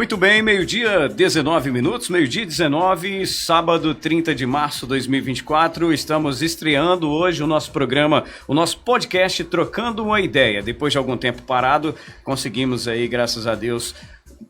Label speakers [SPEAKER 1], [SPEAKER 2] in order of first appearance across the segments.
[SPEAKER 1] Muito bem, meio-dia, 19 minutos, meio-dia 19, sábado 30 de março de 2024. Estamos estreando hoje o nosso programa, o nosso podcast Trocando uma Ideia. Depois de algum tempo parado, conseguimos aí, graças a Deus,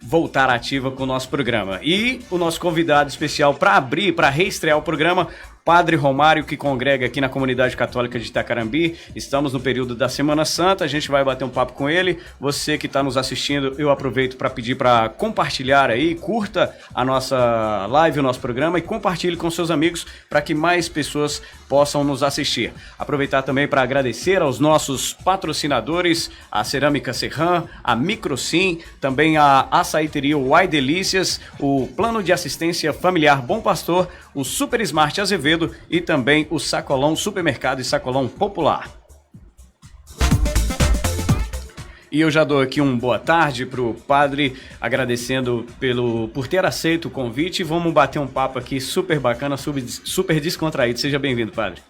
[SPEAKER 1] voltar ativa com o nosso programa. E o nosso convidado especial para reestrear o programa, Padre Romário, que congrega aqui na Comunidade Católica de Itacarambi. Estamos no período da Semana Santa, a gente vai bater um papo com ele. Você que está nos assistindo, eu aproveito para pedir para compartilhar aí, curta a nossa live, o nosso programa e compartilhe com seus amigos para que mais pessoas possam nos assistir. Aproveitar também para agradecer aos nossos patrocinadores, a Cerâmica Serran, a Microsim, também a Açaiteria Uai Delícias, o Plano de Assistência Familiar Bom Pastor, o Super Smart Azevedo e também o Sacolão Supermercado e Sacolão Popular. E eu já dou aqui uma boa tarde para o padre, agradecendo por ter aceito o convite. Vamos bater um papo aqui super bacana, super descontraído. Seja bem-vindo, padre.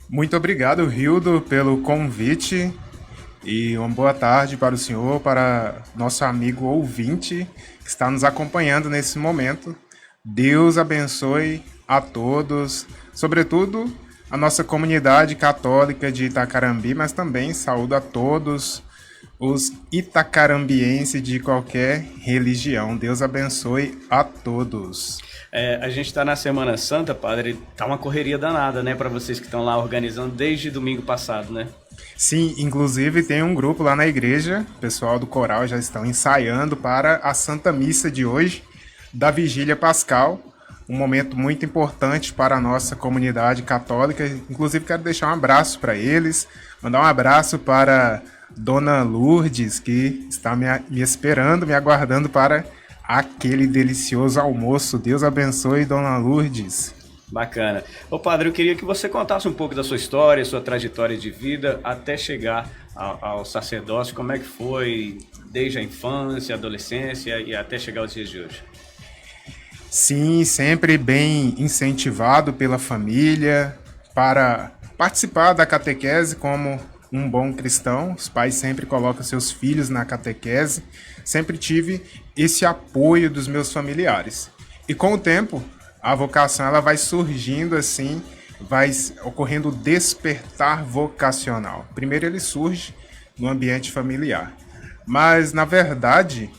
[SPEAKER 2] Muito obrigado, Rildo, pelo convite. E uma boa tarde para o senhor, para nosso amigo ouvinte que está nos acompanhando nesse momento. Deus abençoe a todos, sobretudo a nossa comunidade católica de Itacarambi, mas também saúdo a todos os itacarambienses de qualquer religião. Deus abençoe a todos.
[SPEAKER 1] A gente está na Semana Santa, padre, tá uma correria danada, né, para vocês que estão lá organizando desde domingo passado, né?
[SPEAKER 2] Sim, inclusive tem um grupo lá na igreja, o pessoal do coral já estão ensaiando para a Santa Missa de hoje, da Vigília Pascal, um momento muito importante para a nossa comunidade católica. Inclusive quero deixar um abraço para eles, mandar um abraço para Dona Lourdes, que está me esperando, me aguardando para aquele delicioso almoço. Deus abençoe, Dona Lourdes.
[SPEAKER 1] Bacana. Ô padre, eu queria que você contasse um pouco da sua história, sua trajetória de vida até chegar ao sacerdócio. Como é que foi desde a infância, adolescência e até chegar aos dias de hoje?
[SPEAKER 2] Sim, sempre bem incentivado pela família para participar da catequese como um bom cristão. Os pais sempre colocam seus filhos na catequese. Sempre tive esse apoio dos meus familiares. E com o tempo, a vocação ela vai surgindo assim, vai ocorrendo o despertar vocacional. Primeiro ele surge no ambiente familiar. Mas, na verdade,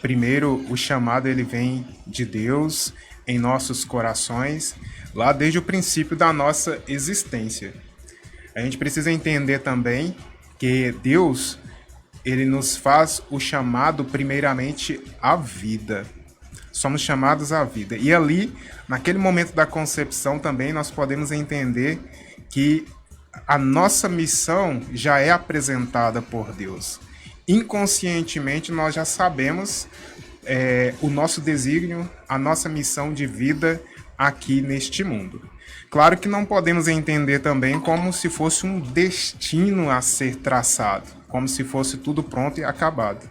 [SPEAKER 2] primeiro o chamado ele vem de Deus em nossos corações, lá desde o princípio da nossa existência. A gente precisa entender também que Deus ele nos faz o chamado primeiramente à vida. Somos chamados à vida. E ali, naquele momento da concepção também, nós podemos entender que a nossa missão já é apresentada por Deus. Inconscientemente, nós já sabemos o nosso desígnio, a nossa missão de vida aqui neste mundo. Claro que não podemos entender também como se fosse um destino a ser traçado, como se fosse tudo pronto e acabado.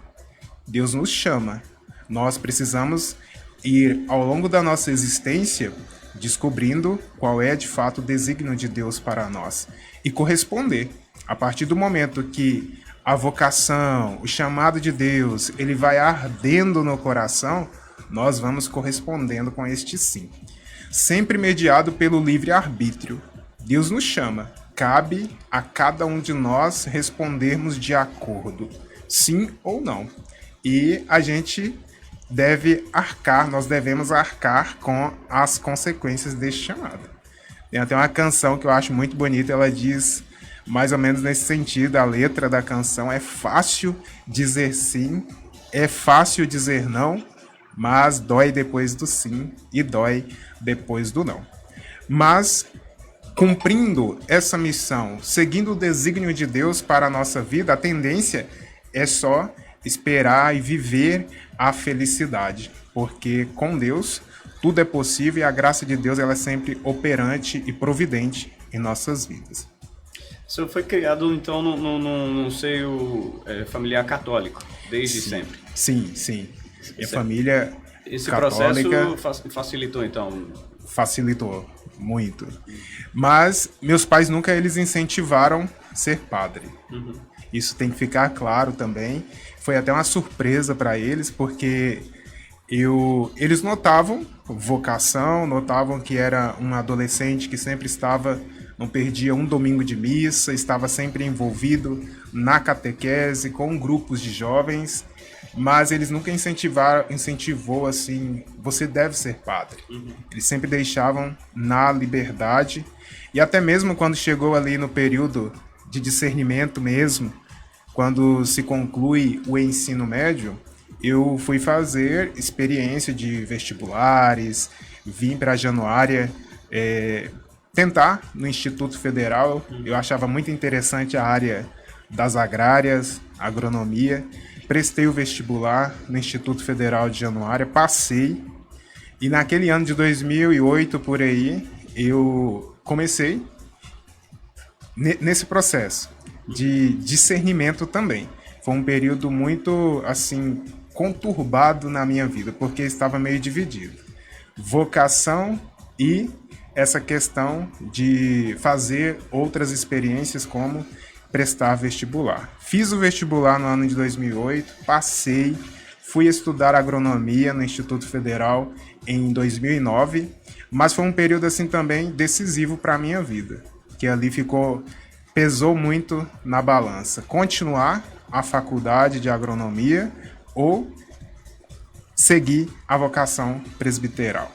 [SPEAKER 2] Deus nos chama. Nós precisamos ir ao longo da nossa existência descobrindo qual é de fato o desígnio de Deus para nós e corresponder. A partir do momento que a vocação, o chamado de Deus, ele vai ardendo no coração, nós vamos correspondendo com este sim. Sempre mediado pelo livre-arbítrio. Deus nos chama. Cabe a cada um de nós respondermos de acordo, sim ou não. E a gente nós devemos arcar com as consequências deste chamado. Tem até uma canção que eu acho muito bonita, ela diz mais ou menos nesse sentido, a letra da canção: é fácil dizer sim, é fácil dizer não, mas dói depois do sim e dói depois do não. Mas, cumprindo essa missão, seguindo o desígnio de Deus para a nossa vida, a tendência é só esperar e viver a felicidade, porque com Deus tudo é possível e a graça de Deus ela é sempre operante e providente em nossas vidas.
[SPEAKER 1] O senhor foi criado, então, num seio familiar católico, desde sempre?
[SPEAKER 2] Sim. Minha família
[SPEAKER 1] esse
[SPEAKER 2] católica...
[SPEAKER 1] processo facilitou, então?
[SPEAKER 2] Facilitou muito. Mas meus pais nunca eles incentivaram ser padre. Uhum. Isso tem que ficar claro também. Foi até uma surpresa para eles, porque eles notavam vocação, notavam que era um adolescente que sempre estava, não perdia um domingo de missa, estava sempre envolvido na catequese, com grupos de jovens, mas eles nunca incentivou assim, você deve ser padre. Eles sempre deixavam na liberdade, e até mesmo quando chegou ali no período de discernimento mesmo, quando se conclui o ensino médio, eu fui fazer experiência de vestibulares, vim para a Januária tentar no Instituto Federal. Eu achava muito interessante a área das agrárias, agronomia. Prestei o vestibular no Instituto Federal de Januária, passei. E naquele ano de 2008, por aí, eu comecei nesse processo de discernimento também. Foi um período muito, assim, conturbado na minha vida, porque estava meio dividido. Vocação e essa questão de fazer outras experiências como prestar vestibular. Fiz o vestibular no ano de 2008, passei, fui estudar agronomia no Instituto Federal em 2009, mas foi um período assim também decisivo para a minha vida, que ali pesou muito na balança. Continuar a faculdade de agronomia ou seguir a vocação presbiteral.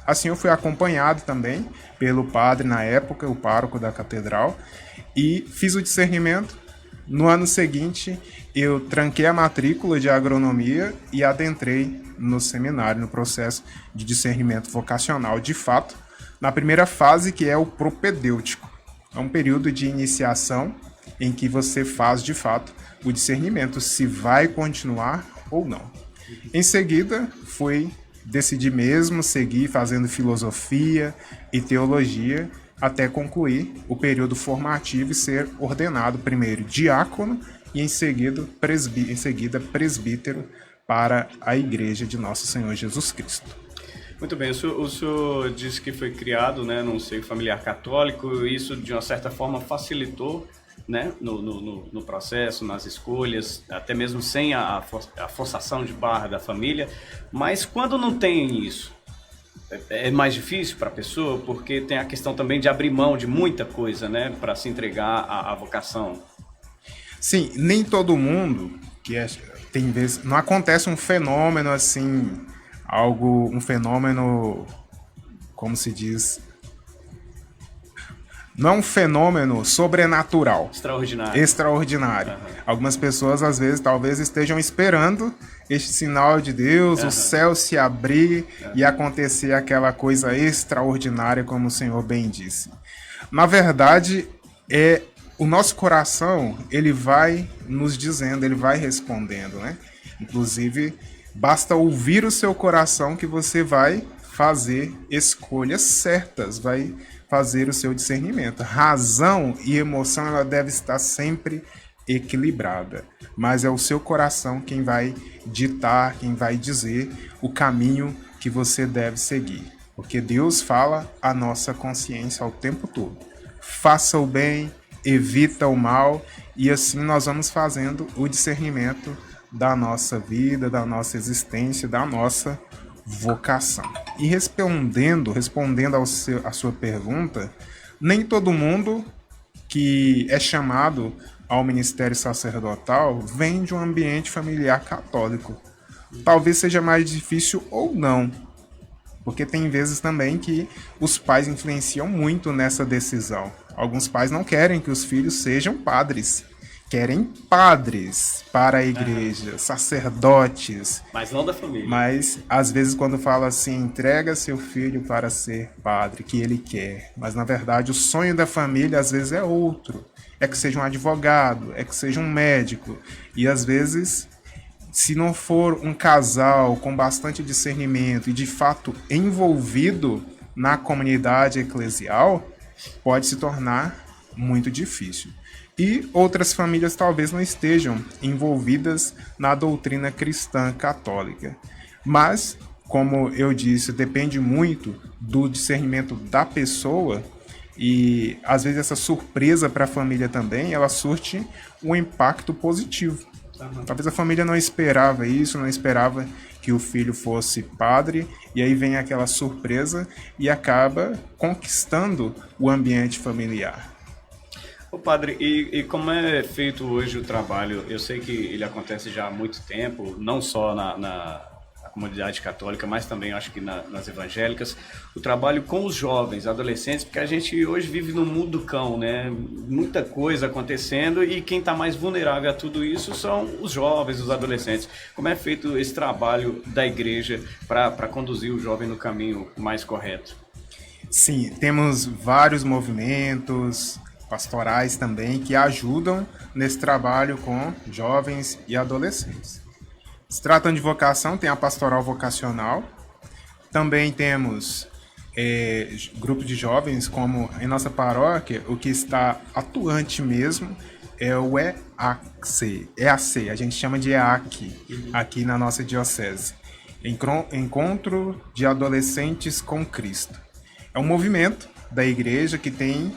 [SPEAKER 2] Assim eu fui acompanhado também pelo padre na época, o pároco da catedral, e fiz o discernimento. No ano seguinte, eu tranquei a matrícula de agronomia e adentrei no seminário, no processo de discernimento vocacional, de fato, na primeira fase, que é o propedêutico. É um período de iniciação em que você faz, de fato, o discernimento se vai continuar ou não. Em seguida, decidi mesmo seguir fazendo filosofia e teologia até concluir o período formativo e ser ordenado primeiro diácono e em seguida presbítero para a Igreja de Nosso Senhor Jesus Cristo.
[SPEAKER 1] Muito bem, o senhor disse que foi criado, né, num seio familiar católico, e isso de uma certa forma facilitou, né, no processo, nas escolhas, até mesmo sem a forçação de barra da família. Mas quando não tem isso, é mais difícil para a pessoa, porque tem a questão também de abrir mão de muita coisa, né, para se entregar à vocação.
[SPEAKER 2] Sim, nem todo mundo, tem vezes, não acontece um fenômeno assim, um fenômeno, como se diz, não é um fenômeno sobrenatural. Extraordinário. Uhum. Algumas pessoas, às vezes, talvez estejam esperando este sinal de Deus, o céu se abrir e acontecer aquela coisa extraordinária, como o Senhor bem disse. Na verdade, o nosso coração, ele vai nos dizendo, ele vai respondendo, né? Inclusive, basta ouvir o seu coração que você vai fazer escolhas certas, vai fazer o seu discernimento. Razão e emoção, ela deve estar sempre equilibrada, mas é o seu coração quem vai ditar, quem vai dizer o caminho que você deve seguir, porque Deus fala à nossa consciência ao tempo todo. Faça o bem, evita o mal, e assim nós vamos fazendo o discernimento da nossa vida, da nossa existência, da nossa vocação. E respondendo à sua pergunta, nem todo mundo que é chamado ao ministério sacerdotal vem de um ambiente familiar católico. Talvez seja mais difícil ou não, porque tem vezes também que os pais influenciam muito nessa decisão. Alguns pais não querem que os filhos sejam padres, querem padres para a igreja, sacerdotes.
[SPEAKER 1] Mas não da família.
[SPEAKER 2] Mas, às vezes, quando fala assim, entrega seu filho para ser padre, que ele quer. Mas, na verdade, o sonho da família, às vezes, é outro. É que seja um advogado, é que seja um médico. E, às vezes, se não for um casal com bastante discernimento e, de fato, envolvido na comunidade eclesial, pode se tornar muito difícil. E outras famílias talvez não estejam envolvidas na doutrina cristã católica. Mas, como eu disse, depende muito do discernimento da pessoa E às vezes essa surpresa para a família também, ela surte um impacto positivo. Talvez a família não esperava isso, não esperava que o filho fosse padre, e aí vem aquela surpresa e acaba conquistando o ambiente familiar.
[SPEAKER 1] Ô padre, e como é feito hoje o trabalho? Eu sei que ele acontece já há muito tempo, não só na comunidade católica, mas também acho que nas evangélicas, o trabalho com os jovens, adolescentes, porque a gente hoje vive num mundo cão, né? Muita coisa acontecendo e quem está mais vulnerável a tudo isso são os jovens, os adolescentes. Como é feito esse trabalho da igreja para conduzir o jovem no caminho mais correto?
[SPEAKER 2] Sim, temos vários movimentos pastorais também que ajudam nesse trabalho com jovens e adolescentes. Se tratando de vocação, tem a pastoral vocacional. Também temos grupo de jovens, como em nossa paróquia, o que está atuante mesmo é o EAC, a gente chama de EAC, aqui na nossa diocese. Encontro de Adolescentes com Cristo. É um movimento da igreja que tem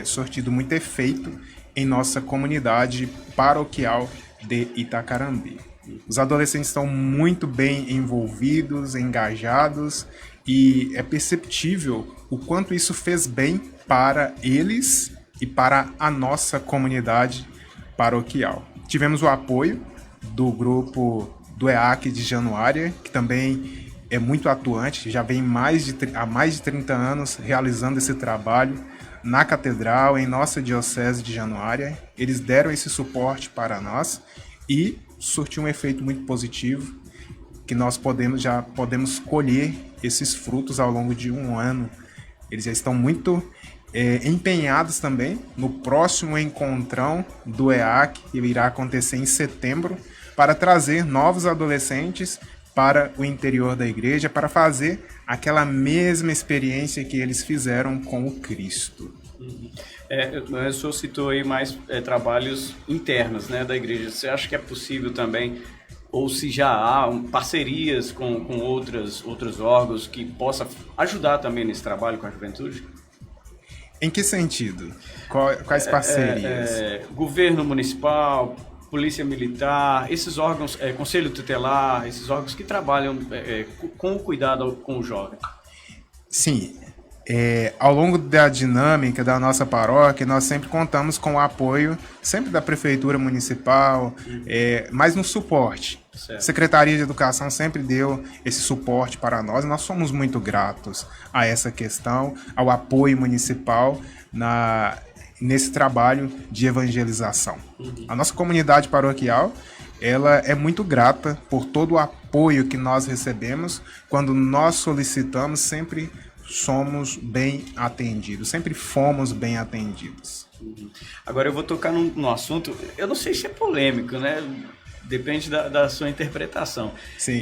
[SPEAKER 2] sortido muito efeito em nossa comunidade paroquial de Itacarambi. Os adolescentes estão muito bem envolvidos, engajados, e é perceptível o quanto isso fez bem para eles e para a nossa comunidade paroquial. Tivemos o apoio do grupo do EAC de Januária, que também é muito atuante, já vem há mais de 30 anos realizando esse trabalho na catedral, em nossa diocese de Januária. Eles deram esse suporte para nós e surtiu um efeito muito positivo, que nós já podemos colher esses frutos ao longo de um ano. Eles já estão muito empenhados também no próximo encontrão do EAC, que irá acontecer em setembro, para trazer novos adolescentes para o interior da igreja, para fazer aquela mesma experiência que eles fizeram com o Cristo.
[SPEAKER 1] O senhor citou aí mais trabalhos internos, né, da igreja. Você acha que é possível também, ou se já há parcerias com outros órgãos que possa ajudar também nesse trabalho com a juventude?
[SPEAKER 2] Em que sentido? Quais parcerias?
[SPEAKER 1] Governo municipal, polícia militar, esses órgãos, conselho tutelar, esses órgãos que trabalham com o cuidado com o jovem.
[SPEAKER 2] Sim. Ao longo da dinâmica da nossa paróquia, nós sempre contamos com o apoio sempre da Prefeitura Municipal, mas no suporte. Certo. A Secretaria de Educação sempre deu esse suporte para nós. Nós somos muito gratos a essa questão, ao apoio municipal nesse trabalho de evangelização. A nossa comunidade paroquial, ela é muito grata por todo o apoio que nós recebemos. Quando nós solicitamos, sempre somos bem atendidos, sempre fomos bem atendidos.
[SPEAKER 1] Agora eu vou tocar num assunto, eu não sei se é polêmico, né? Depende da sua interpretação.
[SPEAKER 2] Sim.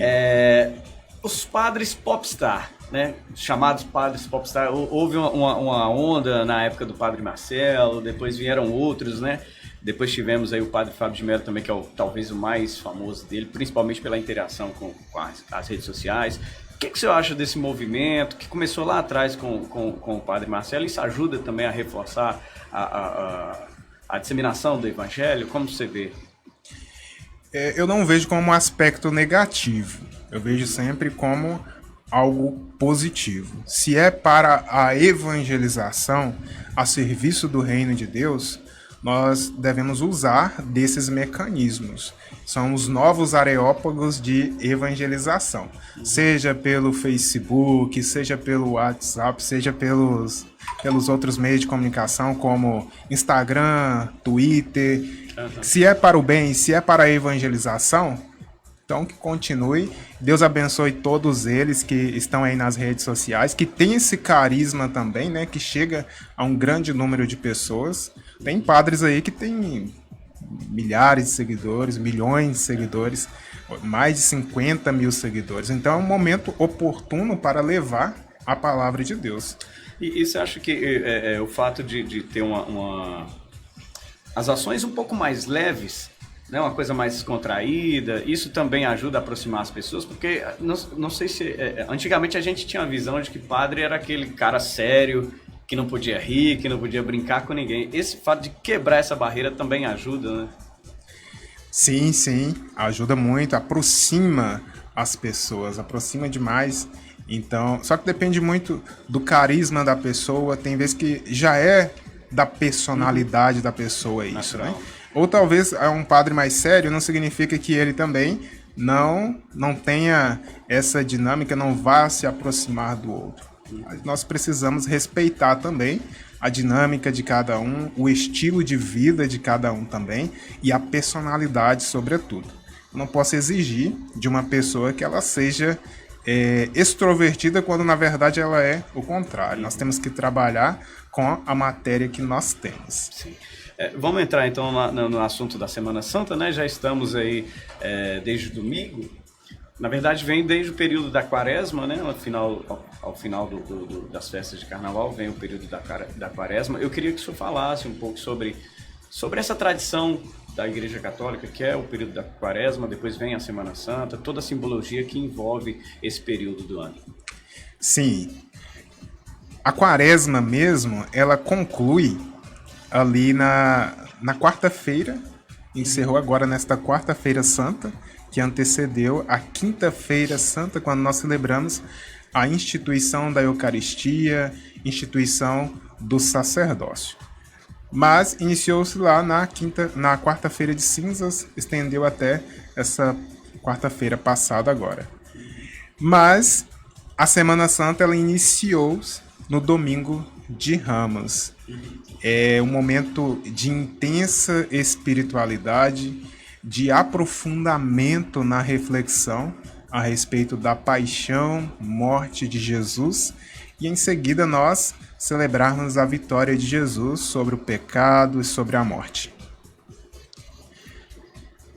[SPEAKER 1] Os padres popstar, né? Chamados padres popstar, houve uma onda na época do padre Marcelo, depois vieram outros, né? Depois tivemos aí o padre Fábio de Mello também, que é talvez o mais famoso dele, principalmente pela interação com as redes sociais. O que você acha desse movimento que começou lá atrás com o padre Marcelo? Isso ajuda também a reforçar a disseminação do evangelho? Como você vê?
[SPEAKER 2] Eu não vejo como um aspecto negativo. Eu vejo sempre como algo positivo. Se é para a evangelização, a serviço do reino de Deus, nós devemos usar desses mecanismos. São os novos areópagos de evangelização. Seja pelo Facebook, seja pelo WhatsApp, seja pelos outros meios de comunicação como Instagram, Twitter. Se é para o bem, se é para a evangelização, então que continue. Deus abençoe todos eles que estão aí nas redes sociais, que tem esse carisma também, né, que chega a um grande número de pessoas. Tem padres aí que tem milhares de seguidores, milhões de seguidores, mais de 50 mil seguidores. Então é um momento oportuno para levar a palavra de Deus.
[SPEAKER 1] E você acha que o fato de ter as ações um pouco mais leves, né, uma coisa mais descontraída, isso também ajuda a aproximar as pessoas? Porque não sei se... antigamente a gente tinha a visão de que padre era aquele cara sério, que não podia rir, que não podia brincar com ninguém. Esse fato de quebrar essa barreira também ajuda, né?
[SPEAKER 2] Sim, sim, ajuda muito, aproxima as pessoas, aproxima demais. Então, só que depende muito do carisma da pessoa, tem vezes que já é da personalidade da pessoa isso,
[SPEAKER 1] Natural.
[SPEAKER 2] né? Ou talvez é um padre mais sério, não significa que ele também não tenha essa dinâmica, não vá se aproximar do outro. Nós precisamos respeitar também a dinâmica de cada um, o estilo de vida de cada um também e a personalidade, sobretudo. Eu não posso exigir de uma pessoa que ela seja extrovertida quando na verdade ela é o contrário. Nós temos que trabalhar com a matéria que nós temos.
[SPEAKER 1] Sim. Vamos entrar então no assunto da Semana Santa, né? Já estamos aí desde domingo. Na verdade, vem desde o período da Quaresma, né? Ao final das festas de Carnaval, vem o período da Quaresma. Eu queria que o senhor falasse um pouco sobre essa tradição da Igreja Católica, que é o período da Quaresma, depois vem a Semana Santa, toda a simbologia que envolve esse período do ano.
[SPEAKER 2] Sim. A Quaresma mesmo, ela conclui ali na quarta-feira, encerrou agora nesta quarta-feira santa, que antecedeu a quinta-feira santa, quando nós celebramos a instituição da Eucaristia, instituição do sacerdócio. Mas iniciou-se lá na quarta-feira de cinzas, estendeu até essa quarta-feira passada agora. Mas a Semana Santa ela iniciou no domingo de Ramos. É um momento de intensa espiritualidade, de aprofundamento na reflexão a respeito da paixão, morte de Jesus, e em seguida nós celebrarmos a vitória de Jesus sobre o pecado e sobre a morte.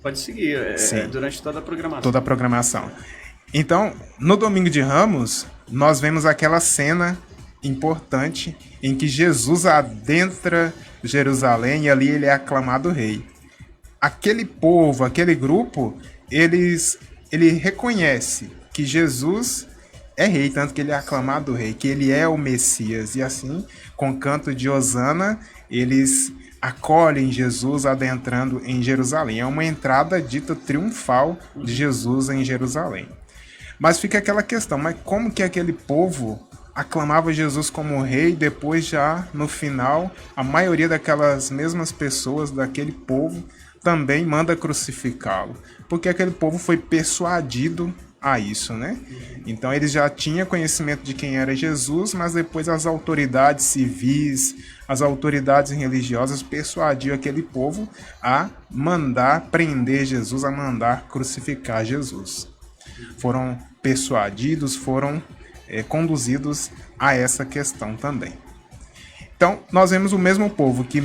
[SPEAKER 1] Pode seguir, durante toda a programação.
[SPEAKER 2] Toda a programação. Então, no Domingo de Ramos, nós vemos aquela cena importante em que Jesus adentra Jerusalém e ali ele é aclamado rei. Aquele povo, aquele grupo, ele reconhece que Jesus é rei, tanto que ele é aclamado rei, que ele é o Messias. E assim, com canto de Hosana, eles acolhem Jesus adentrando em Jerusalém. É uma entrada dita triunfal de Jesus em Jerusalém. Mas fica aquela questão, mas como que aquele povo aclamava Jesus como rei e depois já no final a maioria daquelas mesmas pessoas daquele povo também manda crucificá-lo? Porque aquele povo foi persuadido a isso, né? Então eles já tinham conhecimento de quem era Jesus, mas depois as autoridades civis, as autoridades religiosas persuadiram aquele povo a mandar prender Jesus, a mandar crucificar Jesus. Foram persuadidos, foram conduzidos a essa questão também. Então, nós vemos o mesmo povo que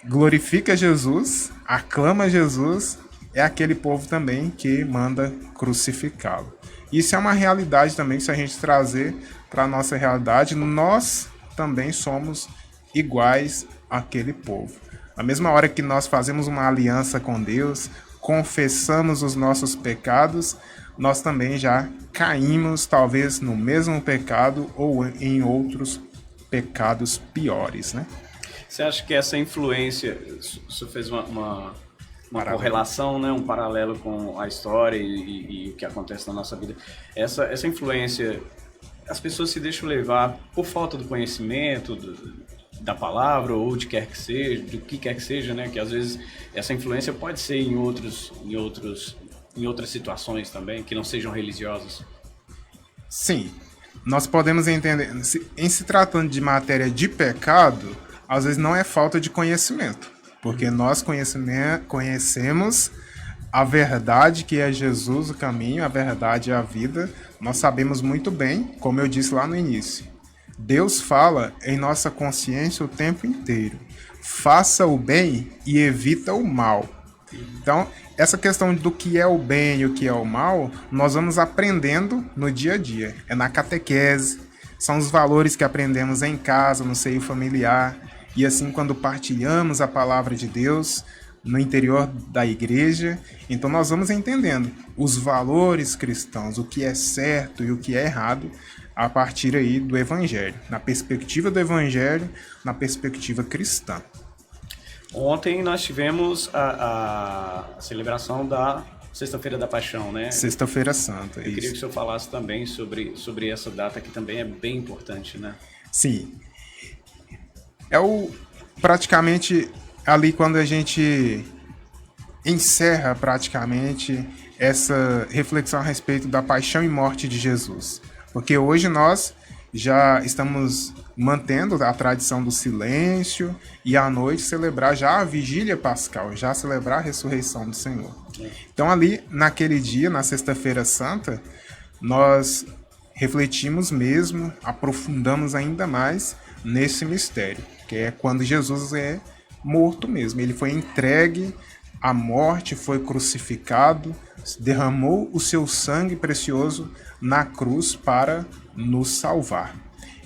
[SPEAKER 2] glorifica Jesus, aclama Jesus, é aquele povo também que manda crucificá-lo. Isso é uma realidade também, se a gente trazer para a nossa realidade, nós também somos iguais àquele povo. Na mesma hora que nós fazemos uma aliança com Deus, confessamos os nossos pecados, nós também já caímos talvez no mesmo pecado ou em outros pecados piores, né?
[SPEAKER 1] Você acha que essa influência, você fez uma correlação, né, um paralelo com a história e o que acontece na nossa vida, essa influência, as pessoas se deixam levar por falta do conhecimento da palavra ou de quer que seja, do que quer que seja, né, que às vezes essa influência pode ser em outras situações também, que não sejam religiosas? Sim,
[SPEAKER 2] nós podemos entender, em se tratando de matéria de pecado, às vezes não é falta de conhecimento, porque nós conhecemos a verdade que é Jesus, o caminho, a verdade e a vida. Nós sabemos muito bem, como eu disse lá no início, Deus fala em nossa consciência o tempo inteiro. Faça o bem e evita o mal. Então, essa questão do que é o bem e o que é o mal, nós vamos aprendendo no dia a dia. É na catequese, são os valores que aprendemos em casa, no seio familiar. E assim, quando partilhamos a palavra de Deus no interior da igreja, então nós vamos entendendo os valores cristãos, o que é certo e o que é errado, a partir aí do Evangelho, na perspectiva do Evangelho, na perspectiva cristã.
[SPEAKER 1] Ontem nós tivemos a celebração da Sexta-feira da Paixão, né?
[SPEAKER 2] Sexta-feira Santa,
[SPEAKER 1] Eu queria que o senhor falasse também sobre essa data que também é bem importante, né?
[SPEAKER 2] Sim. Praticamente ali quando a gente encerra praticamente essa reflexão a respeito da paixão e morte de Jesus. Porque hoje nós já estamos mantendo a tradição do silêncio e à noite celebrar já a vigília pascal, já celebrar a ressurreição do Senhor. Então ali, naquele dia, na Sexta-feira Santa, nós refletimos mesmo, aprofundamos ainda mais nesse mistério, que é quando Jesus é morto mesmo. Ele foi entregue à morte, foi crucificado, derramou o seu sangue precioso na cruz para nos salvar.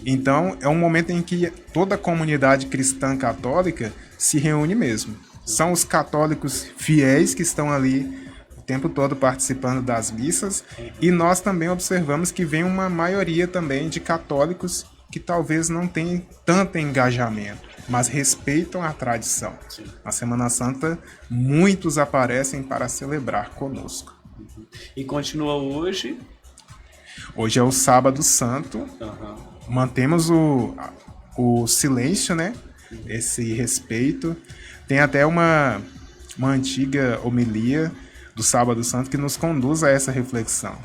[SPEAKER 2] Então, é um momento em que toda a comunidade cristã católica se reúne mesmo. São os católicos fiéis que estão ali o tempo todo participando das missas, e nós também observamos que vem uma maioria também de católicos que talvez não tenham tanto engajamento, mas respeitam a tradição.
[SPEAKER 1] Sim.
[SPEAKER 2] Na Semana Santa, muitos aparecem para celebrar conosco.
[SPEAKER 1] E continua hoje.
[SPEAKER 2] Hoje é o Sábado Santo.
[SPEAKER 1] Uhum.
[SPEAKER 2] Mantemos o silêncio, né? Esse respeito. Tem até uma antiga homilia do Sábado Santo que nos conduz a essa reflexão.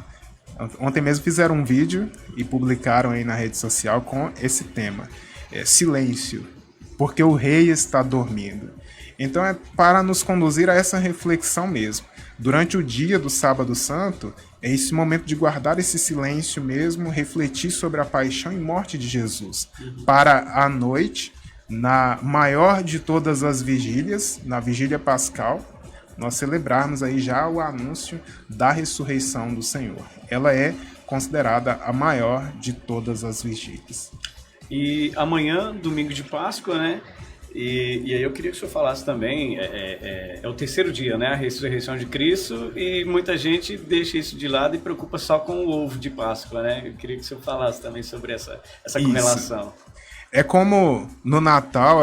[SPEAKER 2] Ontem mesmo fizeram um vídeo e publicaram aí na rede social com esse tema. Silêncio, porque o rei está dormindo. Então é para nos conduzir a essa reflexão mesmo. Durante o dia do Sábado Santo, é esse momento de guardar esse silêncio mesmo, refletir sobre a paixão e morte de Jesus. Para à noite, na maior de todas as vigílias, na vigília pascal, nós celebrarmos aí já o anúncio da ressurreição do Senhor. Ela é considerada a maior de todas as vigílias.
[SPEAKER 1] E amanhã, domingo de Páscoa, né? E aí eu queria que o senhor falasse também, é o terceiro dia, né? A ressurreição de Cristo, e muita gente deixa isso de lado e preocupa só com o ovo de Páscoa, né? Eu queria que o senhor falasse também sobre essa correlação.
[SPEAKER 2] É como no Natal,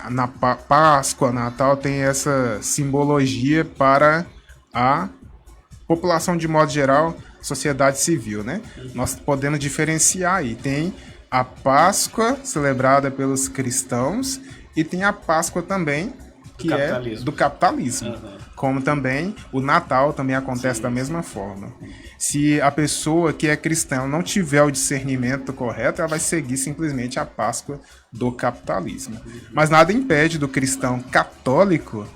[SPEAKER 2] na Páscoa, Natal tem essa simbologia para a população de modo geral, sociedade civil, né? Nós podemos diferenciar aí. Tem a Páscoa celebrada pelos cristãos e tem a Páscoa também, que é do capitalismo. Uhum. Como também o Natal também acontece da mesma forma. Se a pessoa que é cristã não tiver o discernimento correto, ela vai seguir simplesmente a Páscoa do capitalismo. Mas nada impede do cristão católico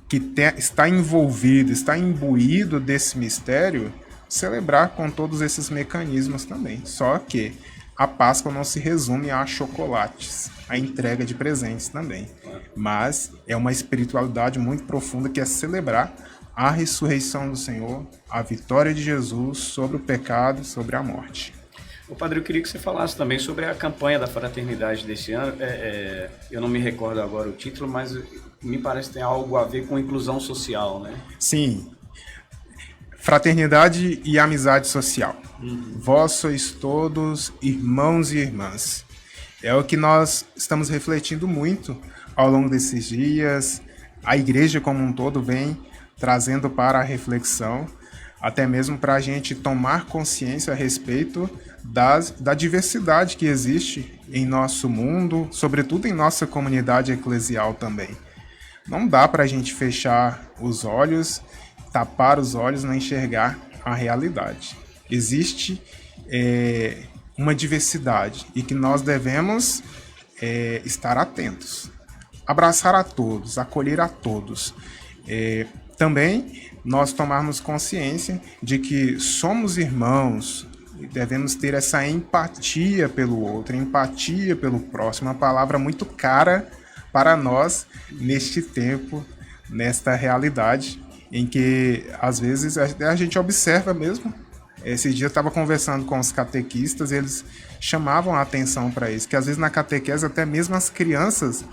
[SPEAKER 2] que está envolvido, está imbuído desse mistério, celebrar com todos esses mecanismos também. Só que a Páscoa não se resume a chocolates, a entrega de presentes também. Mas é uma espiritualidade muito profunda que é celebrar a ressurreição do Senhor, a vitória de Jesus sobre o pecado, sobre a morte.
[SPEAKER 1] O padre, eu queria que você falasse também sobre a campanha da fraternidade desse ano. Eu não me recordo agora o título, mas me parece que tem algo a ver com inclusão social, né?
[SPEAKER 2] Sim. Fraternidade e amizade social. Vós sois todos irmãos e irmãs. É o que nós estamos refletindo muito ao longo desses dias. A igreja como um todo vem trazendo para a reflexão, até mesmo para a gente tomar consciência a respeito da diversidade que existe em nosso mundo, sobretudo em nossa comunidade eclesial também. Não dá para a gente fechar os olhos, tapar os olhos, não enxergar a realidade. Existe uma diversidade e que nós devemos estar atentos, abraçar a todos, acolher a todos. Também nós tomarmos consciência de que somos irmãos e devemos ter essa empatia pelo outro, empatia pelo próximo, uma palavra muito cara para nós neste tempo, nesta realidade em que às vezes a gente observa mesmo. Esse dia eu estava conversando com os catequistas e eles chamavam a atenção para isso, que às vezes na catequese até mesmo as crianças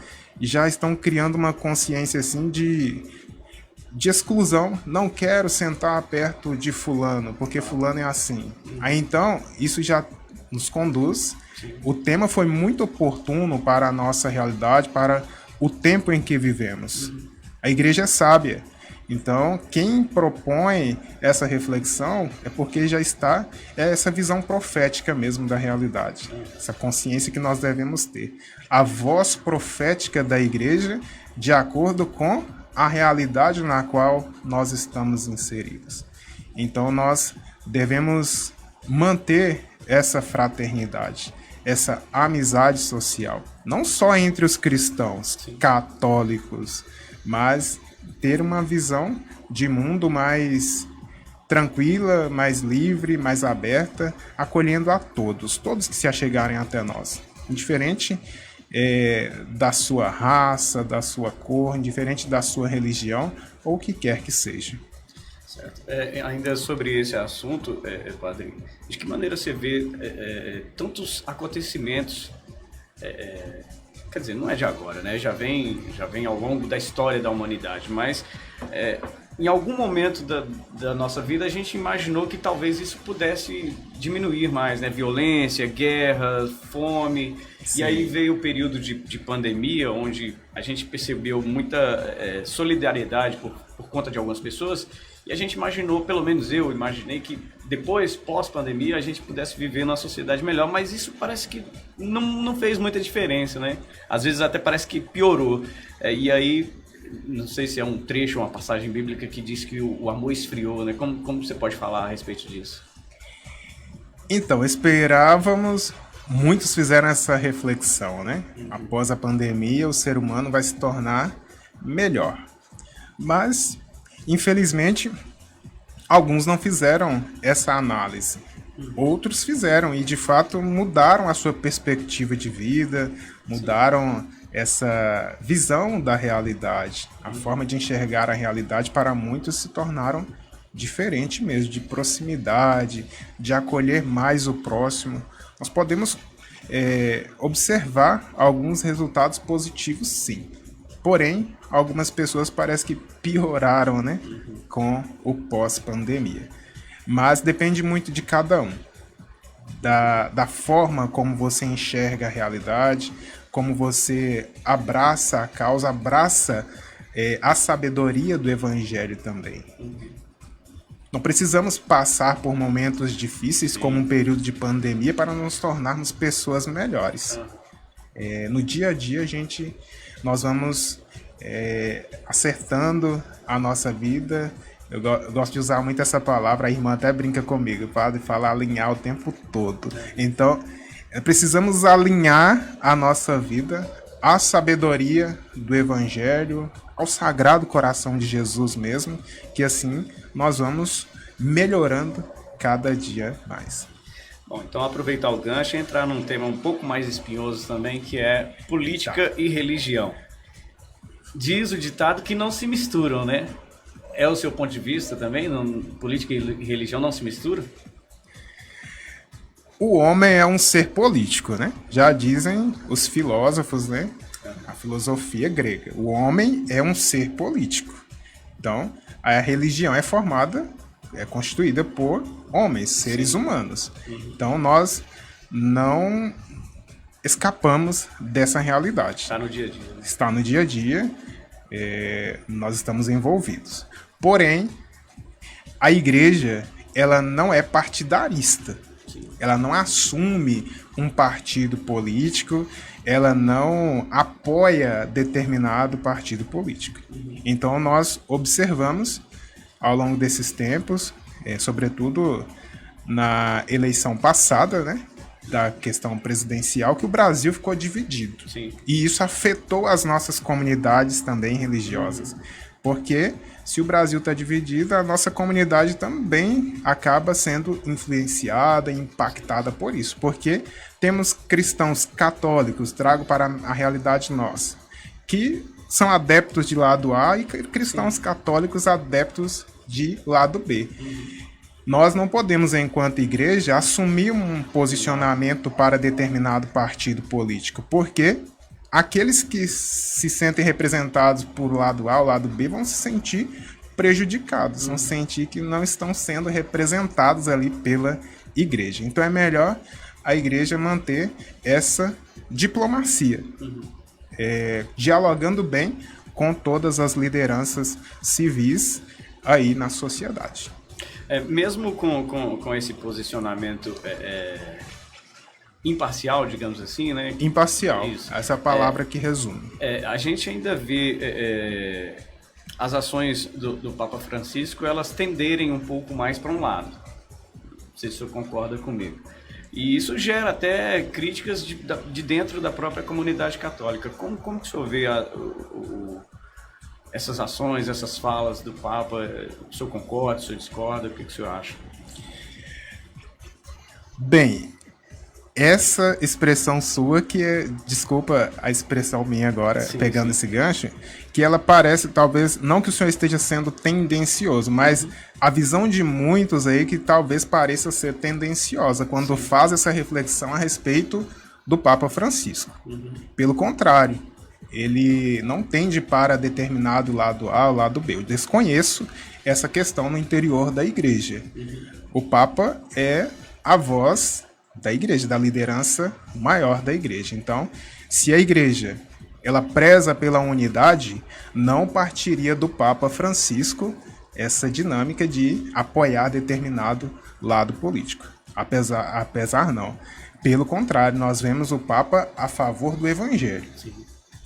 [SPEAKER 2] já estão criando uma consciência assim de exclusão. Não quero sentar perto de fulano, porque fulano é assim. Aí então, isso já nos conduz. O tema foi muito oportuno para a nossa realidade, para o tempo em que vivemos. A igreja é sábia. Então, quem propõe essa reflexão é porque já está essa visão profética mesmo da realidade, essa consciência que nós devemos ter. A voz profética da igreja de acordo com a realidade na qual nós estamos inseridos. Então, nós devemos manter essa fraternidade, essa amizade social, não só entre os cristãos católicos, mas ter uma visão de mundo mais tranquila, mais livre, mais aberta, acolhendo a todos que se achegarem até nós, indiferente da sua raça, da sua cor, indiferente da sua religião ou o que quer que seja.
[SPEAKER 1] Certo. Ainda sobre esse assunto, padre, de que maneira você vê tantos acontecimentos, quer dizer, não é de agora, né? Já vem ao longo da história da humanidade, mas em algum momento da nossa vida a gente imaginou que talvez isso pudesse diminuir mais, né? Violência, guerra, fome. Sim. E aí veio o período de pandemia, onde a gente percebeu muita solidariedade por conta de algumas pessoas. E a gente imaginou, pelo menos eu imaginei, que depois, pós-pandemia, a gente pudesse viver numa sociedade melhor, mas isso parece que não fez muita diferença, né? Às vezes até parece que piorou. E aí, não sei se é um trecho, uma passagem bíblica que diz que o amor esfriou, né? Como você pode falar a respeito disso? Então, esperávamos, muitos fizeram essa reflexão, né? Após a pandemia, o ser humano vai se tornar melhor. Mas, infelizmente, alguns não fizeram essa análise. Outros fizeram e, de fato, mudaram a sua perspectiva de vida, mudaram essa visão da realidade. A forma de enxergar a realidade, para muitos, se tornaram diferente mesmo, de proximidade, de acolher mais o próximo. Nós podemos observar alguns resultados positivos, sim. Porém, algumas pessoas parece que pioraram, né, com o pós-pandemia. Mas depende muito de cada um. Da forma como você enxerga a realidade, como você abraça a causa, abraça a sabedoria do Evangelho também. Não precisamos passar por momentos difíceis, como um período de pandemia, para nos tornarmos pessoas melhores. No dia a dia, nós vamos acertando a nossa vida. Eu gosto de usar muito essa palavra, a irmã até brinca comigo, padre, fala alinhar o tempo todo. Então, precisamos alinhar a nossa vida à sabedoria do Evangelho, ao Sagrado Coração de Jesus mesmo, que assim nós vamos melhorando cada dia mais. Bom, então aproveitar o gancho e entrar num tema um pouco mais espinhoso também, que é política e religião. Diz o ditado que não se misturam, né? É o seu ponto de vista também? Política e religião não se misturam? O homem é um ser político, né? Já dizem os filósofos, né? A filosofia grega. O homem é um ser político. Então, a religião é constituída por homens, seres humanos. Então, nós não escapamos dessa realidade. Está no dia a dia. Né? Está no dia a dia. Nós estamos envolvidos. Porém, a igreja, ela não é partidarista. Ela não assume um partido político, ela não apoia determinado partido político. Então, nós observamos, ao longo desses tempos, sobretudo na eleição passada, né, da questão presidencial, que o Brasil ficou dividido. Sim. E isso afetou as nossas comunidades também religiosas. Porque se o Brasil está dividido, a nossa comunidade também acaba sendo influenciada, impactada por isso. Porque temos cristãos católicos, trago para a realidade nossa, que são adeptos de lado A e cristãos católicos adeptos de lado B. Nós não podemos, enquanto igreja, assumir um posicionamento para determinado partido político, porque aqueles que se sentem representados por lado A ou lado B vão se sentir prejudicados, vão sentir que não estão sendo representados ali pela igreja. Então é melhor
[SPEAKER 2] a igreja manter essa diplomacia, dialogando bem com todas as lideranças civis aí na sociedade.
[SPEAKER 1] Mesmo com esse posicionamento imparcial, digamos assim, né?
[SPEAKER 2] Imparcial,
[SPEAKER 1] Isso.
[SPEAKER 2] essa é a palavra que resume.
[SPEAKER 1] A gente ainda vê as ações do Papa Francisco, elas tenderem um pouco mais para um lado. Não sei se o senhor concorda comigo. E isso gera até críticas de dentro da própria comunidade católica. Como que o senhor vê essas ações, essas falas do Papa? O senhor concorda, o senhor discorda? O que o senhor acha?
[SPEAKER 2] Bem, essa expressão sua, que é, desculpa a expressão minha agora, sim, pegando esse gancho, que ela parece, talvez, não que o senhor esteja sendo tendencioso, mas a visão de muitos aí que talvez pareça ser tendenciosa quando faz essa reflexão a respeito do Papa Francisco. Pelo contrário, ele não tende para determinado lado A ou lado B. Eu desconheço essa questão no interior da igreja. O Papa é a voz da igreja, da liderança maior da igreja. Então, se a igreja ela preza pela unidade, não partiria do Papa Francisco essa dinâmica de apoiar determinado lado político. Apesar não. Pelo contrário, nós vemos o Papa a favor do Evangelho. Sim.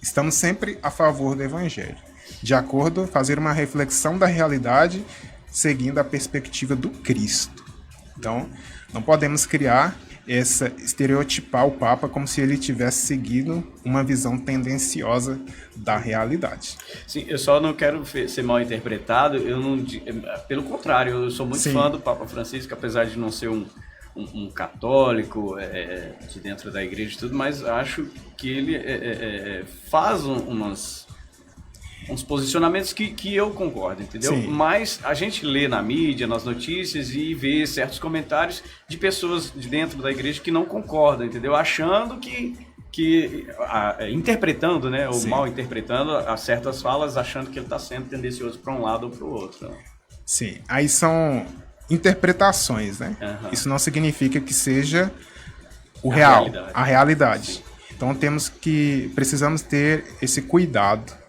[SPEAKER 2] Estamos sempre a favor do Evangelho. De acordo, fazer uma reflexão da realidade seguindo a perspectiva do Cristo. Então, não podemos criar estereotipar o Papa como se ele tivesse seguindo uma visão tendenciosa da realidade.
[SPEAKER 1] Sim, eu só não quero ser mal interpretado, pelo contrário, eu sou muito fã do Papa Francisco, apesar de não ser um católico de dentro da igreja e tudo, mas acho que ele faz uns posicionamentos que eu concordo, entendeu? Sim. Mas a gente lê na mídia, nas notícias e vê certos comentários de pessoas de dentro da igreja que não concordam, entendeu? Achando interpretando, né? Ou mal interpretando as certas falas, achando que ele está sendo tendencioso para um lado ou para o outro. Né?
[SPEAKER 2] Sim, aí são interpretações, né? Isso não significa que seja o real, a realidade. Sim. Então precisamos ter esse cuidado.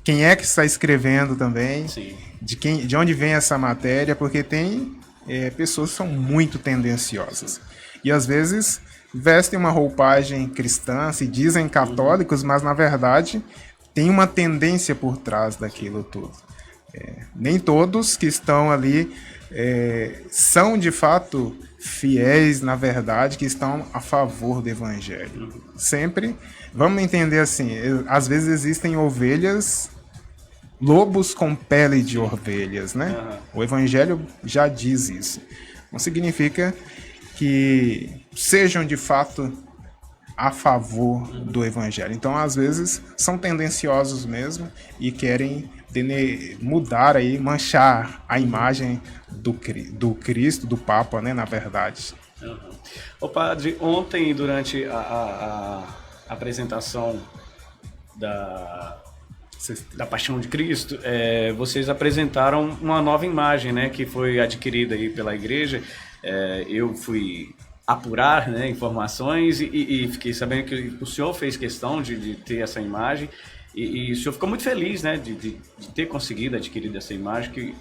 [SPEAKER 2] Quem é que está escrevendo também, sim, de onde vem essa matéria, porque tem pessoas que são muito tendenciosas. E às vezes vestem uma roupagem cristã, se dizem católicos, mas na verdade tem uma tendência por trás daquilo tudo. Nem todos que estão ali são de fato fiéis, na verdade, que estão a favor do Evangelho. Sempre, vamos entender assim, às vezes existem lobos com pele de ovelhas, né? O Evangelho já diz isso. Não significa que sejam de fato a favor do Evangelho. Então, às vezes, são tendenciosos mesmo e querem mudar aí, manchar a imagem do Cristo, do Papa, né? Na verdade.
[SPEAKER 1] Ô padre, ontem, durante a apresentação da Paixão de Cristo, vocês apresentaram uma nova imagem, né, que foi adquirida aí pela igreja. Eu fui apurar, né, informações e fiquei sabendo que o senhor fez questão de ter essa imagem e o senhor ficou muito feliz, né, de ter conseguido adquirir essa imagem, que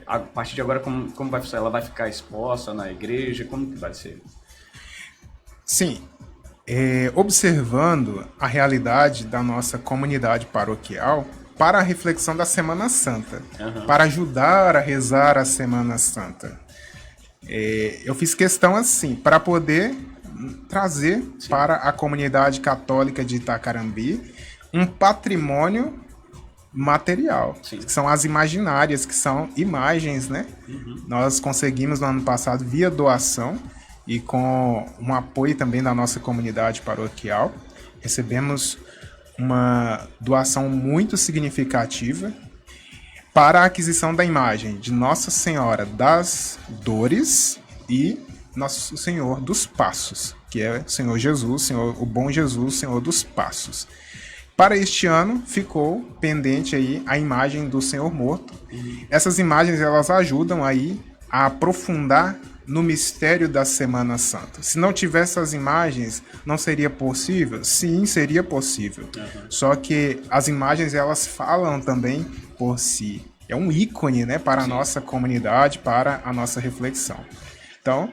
[SPEAKER 1] a partir de agora como vai ser? Ela vai ficar exposta na igreja? Como que vai ser?
[SPEAKER 2] Sim. Observando a realidade da nossa comunidade paroquial para a reflexão da Semana Santa, para ajudar a rezar a Semana Santa. Eu fiz questão assim, para poder trazer para a comunidade católica de Itacarambi um patrimônio material, que são as imaginárias, que são imagens, né? Nós conseguimos no ano passado via doação, e com um apoio também da nossa comunidade paroquial, recebemos uma doação muito significativa para a aquisição da imagem de Nossa Senhora das Dores e Nosso Senhor dos Passos, que é o Senhor Jesus, o bom Jesus, Senhor dos Passos. Para este ano, ficou pendente aí a imagem do Senhor Morto. Essas imagens, elas ajudam aí a aprofundar no mistério da Semana Santa. Se não tivesse as imagens, não seria possível? Sim, seria possível. Só que as imagens, elas falam também por si. É um ícone, né, para a nossa comunidade, para a nossa reflexão. Então,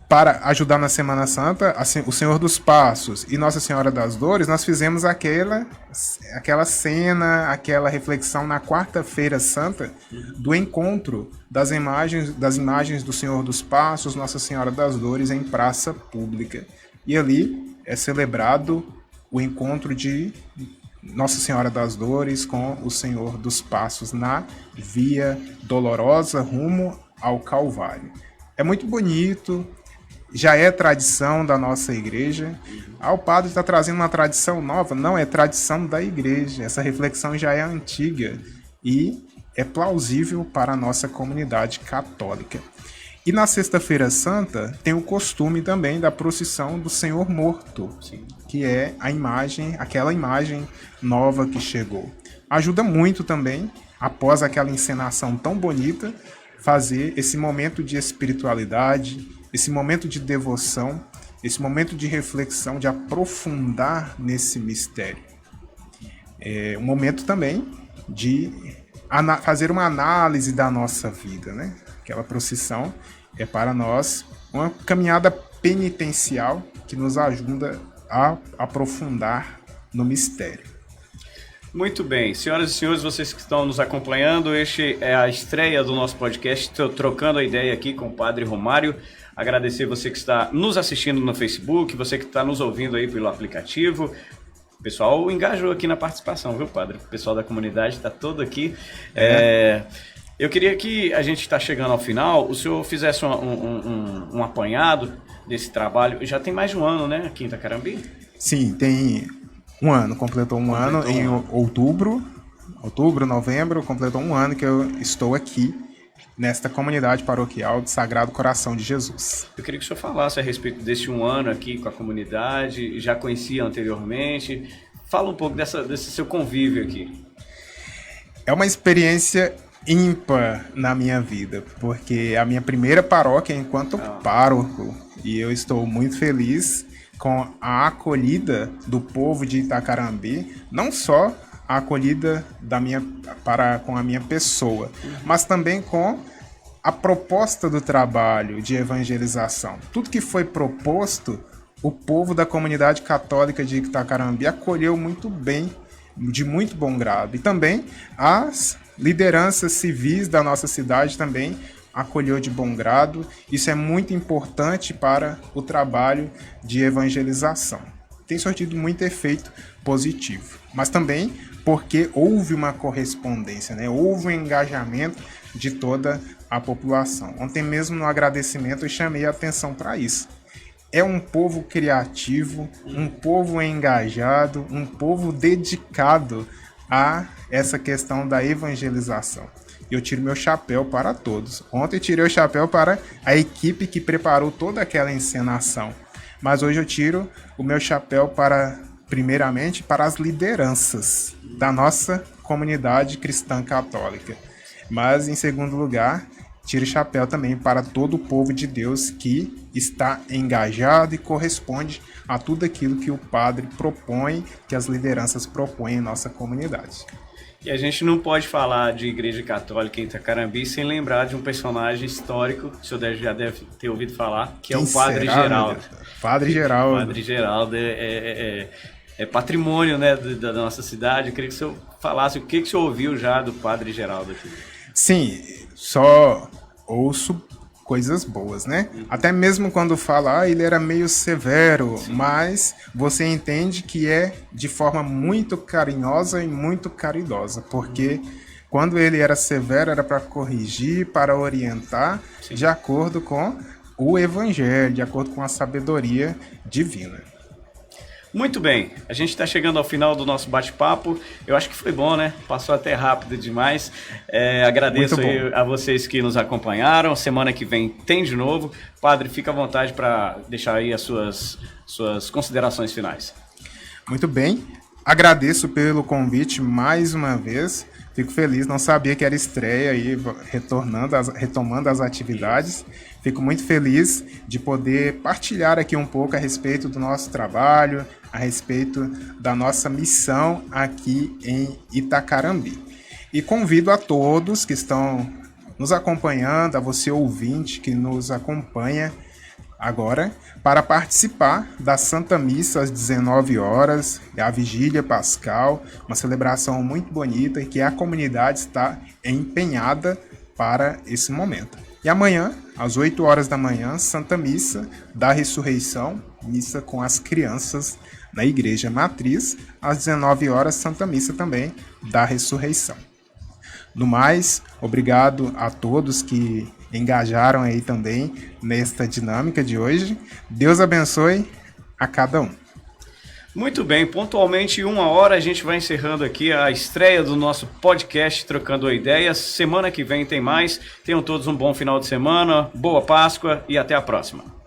[SPEAKER 2] para ajudar na Semana Santa, o Senhor dos Passos e Nossa Senhora das Dores, nós fizemos aquela cena, aquela reflexão na Quarta-feira Santa do encontro das imagens do Senhor dos Passos, Nossa Senhora das Dores em praça pública. E ali é celebrado o encontro de Nossa Senhora das Dores com o Senhor dos Passos na Via Dolorosa rumo ao Calvário. É muito bonito. Já é tradição da nossa igreja. O padre está trazendo uma tradição nova. Não, é tradição da igreja. Essa reflexão já é antiga e é plausível para a nossa comunidade católica. E na Sexta-feira Santa tem o costume também da procissão do Senhor Morto, que é aquela imagem nova que chegou. Ajuda muito também, após aquela encenação tão bonita, fazer esse momento de espiritualidade, esse momento de devoção, esse momento de reflexão, de aprofundar nesse mistério. É um momento também de fazer uma análise da nossa vida, né? Aquela procissão é para nós uma caminhada penitencial que nos ajuda a aprofundar no mistério.
[SPEAKER 1] Muito bem, senhoras e senhores, vocês que estão nos acompanhando, este é a estreia do nosso podcast, estou trocando a ideia aqui com o Padre Romário. Agradecer você que está nos assistindo no Facebook, você que está nos ouvindo aí pelo aplicativo. O pessoal engajou aqui na participação, viu, Padre? O pessoal da comunidade está todo aqui. Eu queria que a gente está chegando ao final, o senhor fizesse um apanhado desse trabalho. Já tem mais de um ano, né, aqui em Itacarambi?
[SPEAKER 2] Sim, tem um ano, completou um ano em outubro, novembro, completou um ano que eu estou aqui nesta comunidade paroquial do Sagrado Coração de Jesus.
[SPEAKER 1] Eu queria que o senhor falasse a respeito desse um ano aqui com a comunidade, já conhecia anteriormente. Fala um pouco desse seu convívio aqui.
[SPEAKER 2] É uma experiência ímpar na minha vida, porque a minha primeira paróquia enquanto pároco, e eu estou muito feliz com a acolhida do povo de Itacarambi, não só a acolhida com a minha pessoa, mas também com a proposta do trabalho de evangelização. Tudo que foi proposto, o povo da comunidade católica de Itacarambi acolheu muito bem, de muito bom grado. E também as lideranças civis da nossa cidade também acolheu de bom grado. Isso é muito importante para o trabalho de evangelização. Tem surtido muito efeito positivo, mas também porque houve uma correspondência, né? Houve um engajamento de toda a população. Ontem mesmo no agradecimento eu chamei a atenção para isso. É um povo criativo, um povo engajado, um povo dedicado a essa questão da evangelização. Eu tiro meu chapéu para todos. Ontem tirei o chapéu para a equipe que preparou toda aquela encenação. Mas hoje eu tiro o meu chapéu primeiramente para as lideranças da nossa comunidade cristã católica. Mas, em segundo lugar, tiro o chapéu também para todo o povo de Deus que está engajado e corresponde a tudo aquilo que o padre propõe, que as lideranças propõem em nossa comunidade.
[SPEAKER 1] E a gente não pode falar de Igreja Católica em Itacarambi sem lembrar de um personagem histórico, que o senhor já deve ter ouvido falar, que é o Padre Geraldo.
[SPEAKER 2] Padre Geraldo.
[SPEAKER 1] Padre Geraldo é patrimônio, né, da nossa cidade. Eu queria que o senhor falasse o que o senhor ouviu já do Padre Geraldo aqui.
[SPEAKER 2] Sim, só ouço coisas boas, né? Até mesmo quando fala, ele era meio severo, sim, mas você entende que é de forma muito carinhosa e muito caridosa, porque quando ele era severo era para corrigir, para orientar, sim, de acordo com o Evangelho, de acordo com a sabedoria divina.
[SPEAKER 1] Muito bem, a gente está chegando ao final do nosso bate-papo. Eu acho que foi bom, né? Passou até rápido demais. Agradeço aí a vocês que nos acompanharam. Semana que vem tem de novo. Padre, fica à vontade para deixar aí as suas considerações finais.
[SPEAKER 2] Muito bem, agradeço pelo convite mais uma vez. Fico feliz, não sabia que era estreia aí, retomando as atividades. Fico muito feliz de poder partilhar aqui um pouco a respeito do nosso trabalho, a respeito da nossa missão aqui em Itacarambi. E convido a todos que estão nos acompanhando, a você ouvinte que nos acompanha agora, para participar da Santa Missa às 19 horas, a Vigília Pascal, uma celebração muito bonita e que a comunidade está empenhada para esse momento. E amanhã, às 8 horas da manhã, Santa Missa da Ressurreição, missa com as crianças na Igreja Matriz, às 19 horas, Santa Missa também da Ressurreição. No mais, obrigado a todos que engajaram aí também nesta dinâmica de hoje. Deus abençoe a cada um.
[SPEAKER 1] Muito bem, pontualmente 1 hora a gente vai encerrando aqui a estreia do nosso podcast Trocando Ideias. Semana que vem tem mais. Tenham todos um bom final de semana, boa Páscoa e até a próxima.